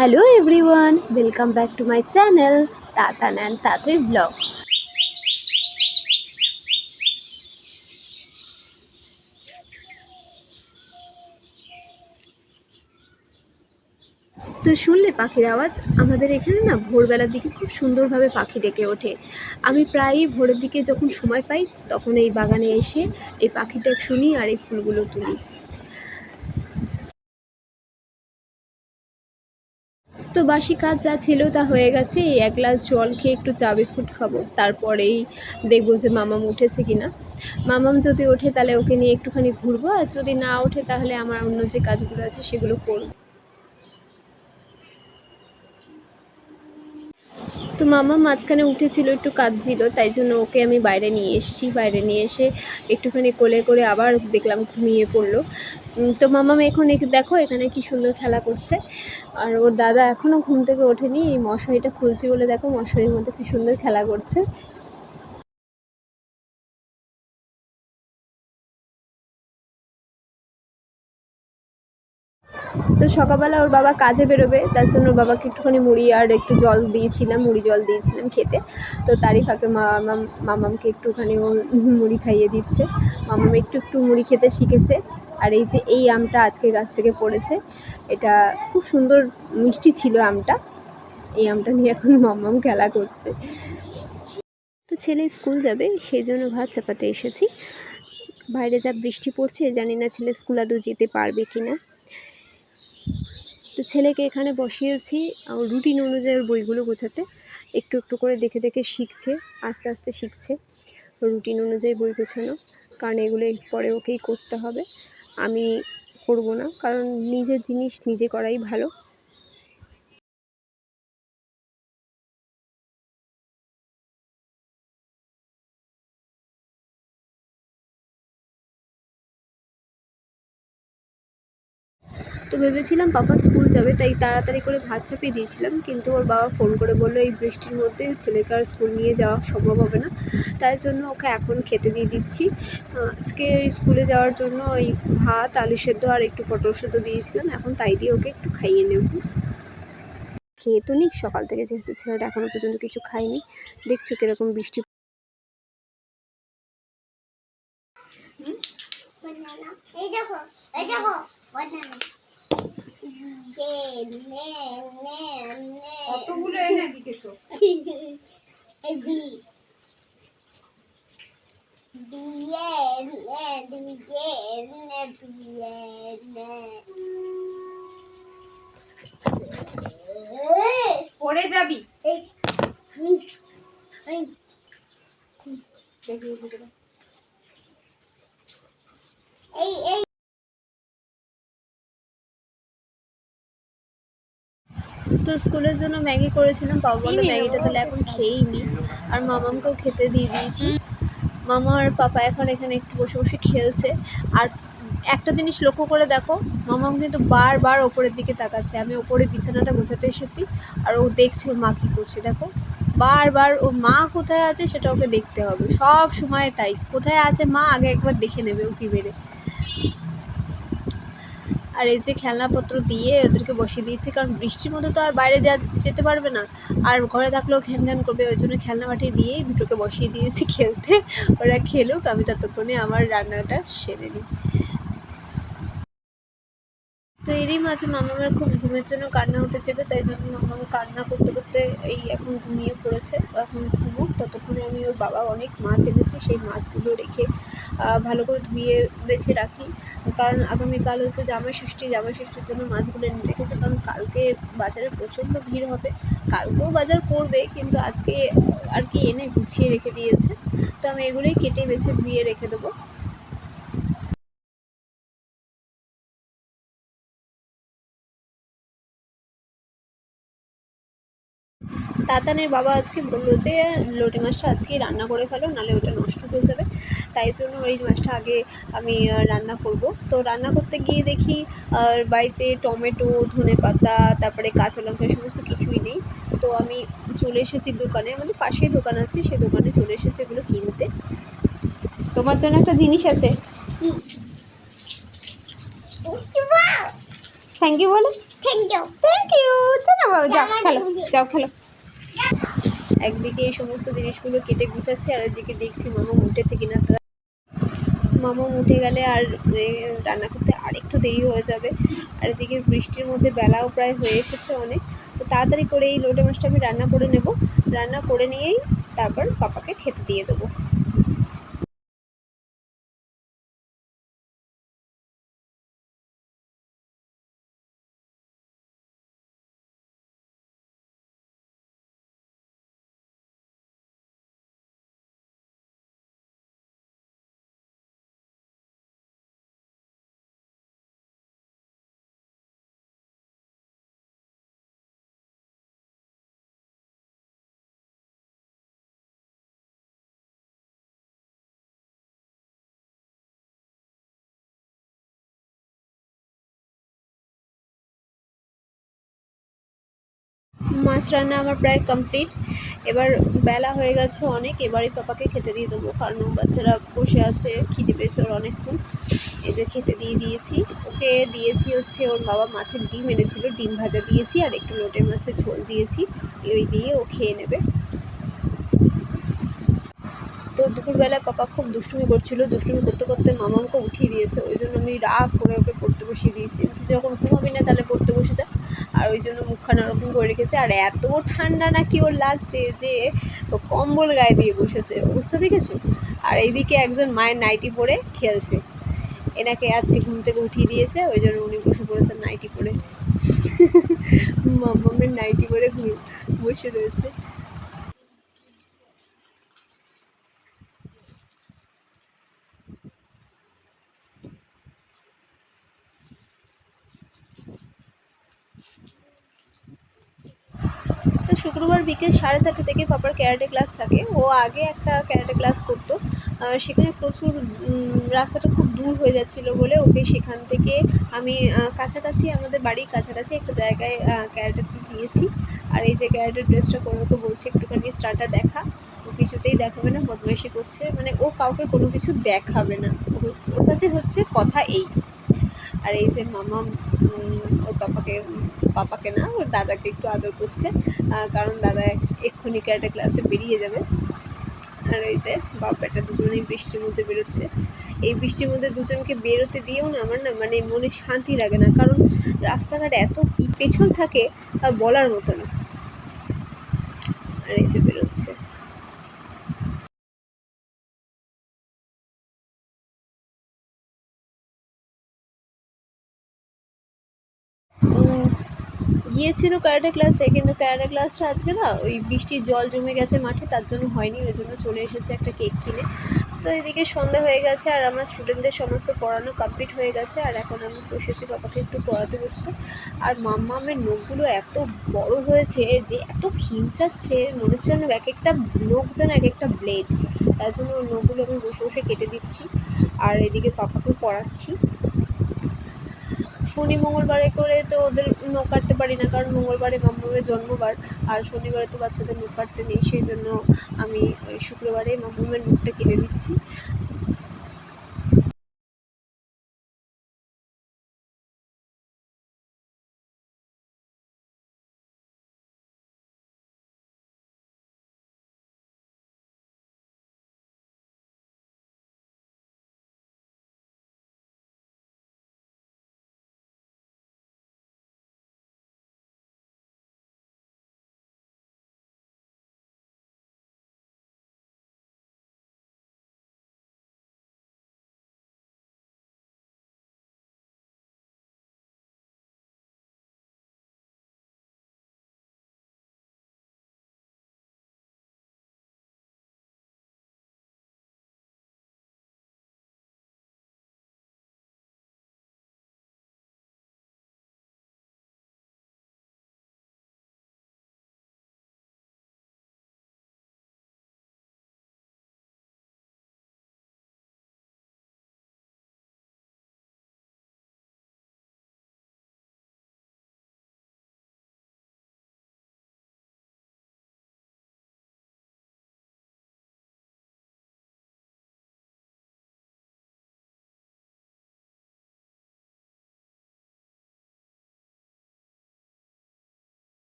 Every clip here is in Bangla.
Hello everyone, welcome back to my channel Tatan and Tatri vlog. তো শুনলে পাখির আওয়াজ? আমাদের এখানে না ভোরবেলার দিকে খুব সুন্দরভাবে পাখি ডেকে ওঠে। আমি প্রায়ই ভোরের দিকে যখন সময় পাই তখন এই বাগানে এসে এই পাখির ডাক শুনি আর এই ফুলগুলো তুলি। তো বাসি কাজ যা ছিল তা হয়ে গেছে। এই এক গ্লাস জল খেয়ে একটু চা বিস্কুট খাবো, তারপরেই দেখবো যে মামাম উঠেছে কিনা। মামাম যদি ওঠে তাহলে ওকে নিয়ে একটুখানি ঘুরবো, আর যদি না ওঠে তাহলে আমার অন্য যে কাজগুলো আছে সেগুলো করবো। তো মামা মাঝখানে উঠেছিল, একটু কাঁদছিল, তাই জন্য ওকে আমি বাইরে নিয়ে এসেছি। বাইরে নিয়ে এসে একটুখানি কোলে করে আবার দেখলাম ঘুমিয়ে পড়লো। তো মামাম এখন দেখো এখানে কি সুন্দর খেলা করছে। আর ওর দাদা এখনও ঘুম থেকে ওঠেনি, এই মশারিটা খুলছি বলে দেখো মশারির মধ্যে কি সুন্দর খেলা করছে। তো সকালবেলা ওর বাবা কাজে বেরোবে, তার জন্য ওর বাবাকে একটুখানি মুড়ি আর একটু জল দিয়েছিলাম, মুড়ি জল দিয়েছিলাম খেতে। তো তারই ফাঁকে মামামকে একটুখানি ও মুড়ি খাইয়ে দিচ্ছে। মামাম একটু একটু মুড়ি খেতে শিখেছে। আর এই যে এই আমটা আজকে গাছ থেকে পড়েছে, এটা খুব সুন্দর মিষ্টি ছিল আমটা। এই আমটা নিয়ে এখন মামাম খেলা করছে। তো ছেলে স্কুল যাবে সেই জন্য ভাত চাপাতে এসেছি। বাইরে যা বৃষ্টি পড়ছে, জানি না ছেলে স্কুল আদৌ যেতে পারবে কিনা। তো ছেলেকে এখানে বসিয়েছি রুটিন অনুযায়ী ওর বইগুলো গোছাতে। একটু একটু করে দেখে দেখে শিখছে, আস্তে আস্তে শিখছে রুটিন অনুযায়ী বই গোছানো, কারণ এগুলো পরে ওকেই করতে হবে। আমি করব না, কারণ নিজের জিনিস নিজে করাই ভালো। তো ভেবেছিলাম পাপা স্কুল যাবে তাই তাড়াতাড়ি করে ভাত চাপিয়ে দিয়েছিলাম, কিন্তু ওর বাবা ফোন করে বললো এই বৃষ্টির মধ্যে ছেলেকে আর স্কুল নিয়ে যাওয়া সম্ভব হবে না, তাই জন্য ওকে এখন খেতে দিয়ে দিচ্ছি। আজকে স্কুলে যাওয়ার জন্য ওই ভাত, আলু সেদ্ধ আর একটু পটল সেদ্ধ দিয়েছিলাম, এখন তাই দিয়ে ওকে একটু খাইয়ে নেব। খেয়ে তো নিক সকাল থেকে, যেহেতু ছেলেটা এখনও পর্যন্ত কিছু খায়নি। দেখছো কিরকম বৃষ্টি। এই দেখো, এই দেখো বানানা। কতগুলো এনে লিখেছো? পড়ে যাবি। তো স্কুলের জন্য ম্যাগি করেছিলাম, বাবা বলে ম্যাগিটা তাহলে এখন খেয়েই নি, আর মামামকেও খেতে দিয়ে দিয়েছি। মামা আর পাপা এখন এখানে একটু বসে বসে খেলছে। আর একটা জিনিস লক্ষ্য করে দেখো, মামাম কিন্তু বারবার ওপরের দিকে তাকাচ্ছে। আমি ওপরে বিছানাটা গোছাতে এসেছি আর ও দেখছে ও মা কী করছে। দেখো বারবার ও মা কোথায় আছে সেটা ওকে দেখতে হবে সব সময়, তাই কোথায় আছে মা আগে একবার দেখে নেবে উকি মেরে। আর এই যে খেলনাপত্র দিয়ে ওদেরকে বসিয়ে দিয়েছি, কারণ বৃষ্টির মধ্যে তো আর বাইরে যেতে পারবে না, আর ঘরে থাকলেও ঘ্যান ঘ্যান করবে, ওই জন্য খেলনা মাটি দিয়েই দুটোকে বসিয়ে দিয়েছি খেলতে। ওরা খেলুক, আমি ততক্ষণে আমার রান্নাটা সেরে নিই। তো এরই মাঝে মামামের খুব ঘুমের জন্য কান্না উঠেছিল, তাই জন্য মামাম কান্না করতে করতে এই এখন ঘুমিয়ে পড়েছে। এখন ঘুমুক, ততক্ষণে আমি ওর বাবা অনেক মাছ এনেছে, সেই মাছগুলো রেখে ভালো করে ধুয়ে বেছে রাখি, কারণ আগামীকাল হচ্ছে জামাই ষষ্ঠীর জন্য মাছগুলো এনে রেখেছে, কারণ কালকে বাজারে প্রচণ্ড ভিড় হবে। কালকেও বাজার করবে, কিন্তু আজকে আর কি এনে গুছিয়ে রেখে দিয়েছে। তো আমি এগুলোই কেটে বেছে ধুয়ে রেখে দেবো। তাতানের বাবা আজকে বললো যে লোটে মাছটা আজকেই রান্না করে ফেলো, নাহলে ওটা নষ্ট হয়ে যাবে, তাই জন্য ওই মাছটা আগে আমি রান্না করব। তো রান্না করতে গিয়ে দেখি বাড়িতে টমেটো, ধনেপাতা, তারপরে কাঁচা লঙ্কা সমস্ত কিছুই নেই। তো আমি চলে এসেছি দোকানে, আমাদের পাশেই দোকান আছে, সেই দোকানে চলে এসেছি এগুলো কিনতে। তোমার জন্য একটা জিনিস আছে। থ্যাংক ইউ বলো। Thank you. বাবা যাও খেলো, যাও খেলো। একদিকে এই সমস্ত জিনিসগুলো কেটে গুছাচ্ছি আর ওইদিকে দেখছি মামা উঠেছে কিনা। মামা উঠে গেলে আর রান্না করতে আরেকটু দেরি হয়ে যাবে। আর এদিকে বৃষ্টির মধ্যে বেলাও প্রায় হয়ে এসেছে অনেক। তো তাড়াতাড়ি করে এই লোটে মাছটা আমি রান্না করে নেব। রান্না করে নিয়েই তারপর পাপাকে খেতে দিয়ে দেবো। মাছ রান্না আমার প্রায় কমপ্লিট। এবার বেলা হয়ে গেছে অনেক, এবারই পাপাকে খেতে দিয়ে দেবো, কারণ বাচ্চারা বসে আছে, খিদে পেয়েছে ওর অনেকক্ষণ। এই যে খেতে দিয়ে দিয়েছি ওকে, দিয়েছি হচ্ছে ওর বাবা মাছের ডিম এনেছিল, ডিম ভাজা দিয়েছি আর একটু লোটে মাছের ঝোল দিয়েছি, ওই দিয়ে ও খেয়ে নেবে। তো দুপুরবেলায় পাপা খুব দুষ্টুমি করছিল, দুষ্টুমি করতে করতে মামাকে উঠিয়ে দিয়েছে, ওই জন্য আমি রাগ করে ওকে পড়তে বসিয়ে দিয়েছি। যখন ঘুমাবি না তাহলে পড়তে বসে যা। আর ওই জন্য মুখখানা ওরকম করে রেখেছে। আর এত ঠান্ডা নাকি ওর লাগছে যে ও কম্বল গায়ে দিয়ে বসেছে, অবস্থা দেখেছো। আর এইদিকে একজন মায়ের নাইটি পরে খেলছে, এনাকে আজকে ঘুম থেকে উঠিয়ে দিয়েছে, ওই জন্য উনি বসে পড়েছেন নাইটি পরে। মামামের নাইটি পরে বসে রয়েছে। তো শুক্রবার বিকেল 4:30 থেকে পাপার ক্যারাটে ক্লাস থাকে। ও আগে একটা ক্যারাটে ক্লাস করতো, সেখানে প্রচুর রাস্তাটা খুব দূর হয়ে যাচ্ছিলো বলে ওকে সেখান থেকে আমি কাছাকাছি, আমাদের বাড়ির কাছাকাছি একটা জায়গায় ক্যারাটেতে দিয়েছি। আর এই যে ক্যারাটের ড্রেসটা পরে ওকে বলছি একটুখানি স্টারটা দেখা, ও কিছুতেই দেখাবে না, বদমাইশি করছে, মানে ও কাউকে কোনো কিছু দেখাবে না, ওর কাছে হচ্ছে কথা এই। আর এই যে মামা ওর পাপাকে না, ওর দাদাকে একটু আদর করছে, কারণ দাদা এক্ষুনি ক্যারাটে ক্লাসে বেরিয়ে যাবে। আর এই যে বাপ বেটা দুজনেই বৃষ্টির মধ্যে বেরোচ্ছে। এই বৃষ্টির মধ্যে দুজনকে বেরোতে দিয়েও না আমার না মানে মনে শান্তি লাগে না, কারণ রাস্তাঘাট এত পেছল থাকে বলার মতো না। আর এই যে বেরোচ্ছে। গিয়েছিল ক্যারাটে ক্লাসে, কিন্তু ক্যারাটে ক্লাসটা আজকে না ওই বৃষ্টির জল জমে গেছে মাঠে, তার জন্য হয়নি, ওই জন্য চলে এসেছে একটা কেক কিনে। তো এদিকে সন্ধ্যা হয়ে গেছে আর আমার স্টুডেন্টদের সমস্ত পড়ানো কমপ্লিট হয়ে গেছে, আর এখন আমি বসেছি পাপাকে একটু পড়াতে বসতে। আর মাম্মামের নখগুলো এত বড় হয়েছে যে এত খিঁচাচ্ছে, মনে হচ্ছে যেন এক একটা নখ যেন এক একটা ব্লেড, তার জন্য ওর নখগুলো আমি বসে বসে কেটে দিচ্ছি আর এদিকে পাপাকে পড়াচ্ছি। শনি মঙ্গলবারে করে তো ওদের নখ কাটতে পারি না, কারণ মঙ্গলবারে মাম্মামের জন্মবার, আর শনিবারে তো বাচ্চাদের নখ কাটতে নেই, সেই জন্য আমি ওই শুক্রবারে মাম্মামের নখটা কেটে দিচ্ছি।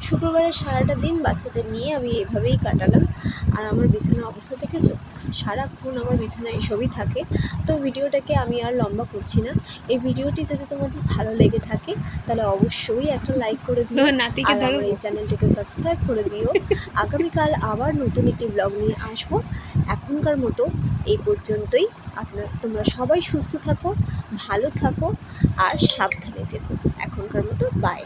শুক্রবারের সারাটা দিন বাচ্চাদের নিয়ে আমি এভাবেই কাটালাম। আর আমার বিছানার অবস্থা দেখেছো, সারাক্ষণ আমার বিছানায় এসবই থাকে। তো ভিডিওটাকে আমি আর লম্বা করছি না। এই ভিডিওটি যদি তোমাদের ভালো লেগে থাকে তাহলে অবশ্যই একটা লাইক করে দিও, আর আমার এই চ্যানেলটিকে সাবস্ক্রাইব করে দিও। আগামীকাল আবার নতুন একটি ব্লগ নিয়ে আসবো। এখনকার মতো এই পর্যন্তই। তোমরা সবাই সুস্থ থাকো, ভালো থাকো আর সাবধানে থেকো। এখনকার মতো বাই।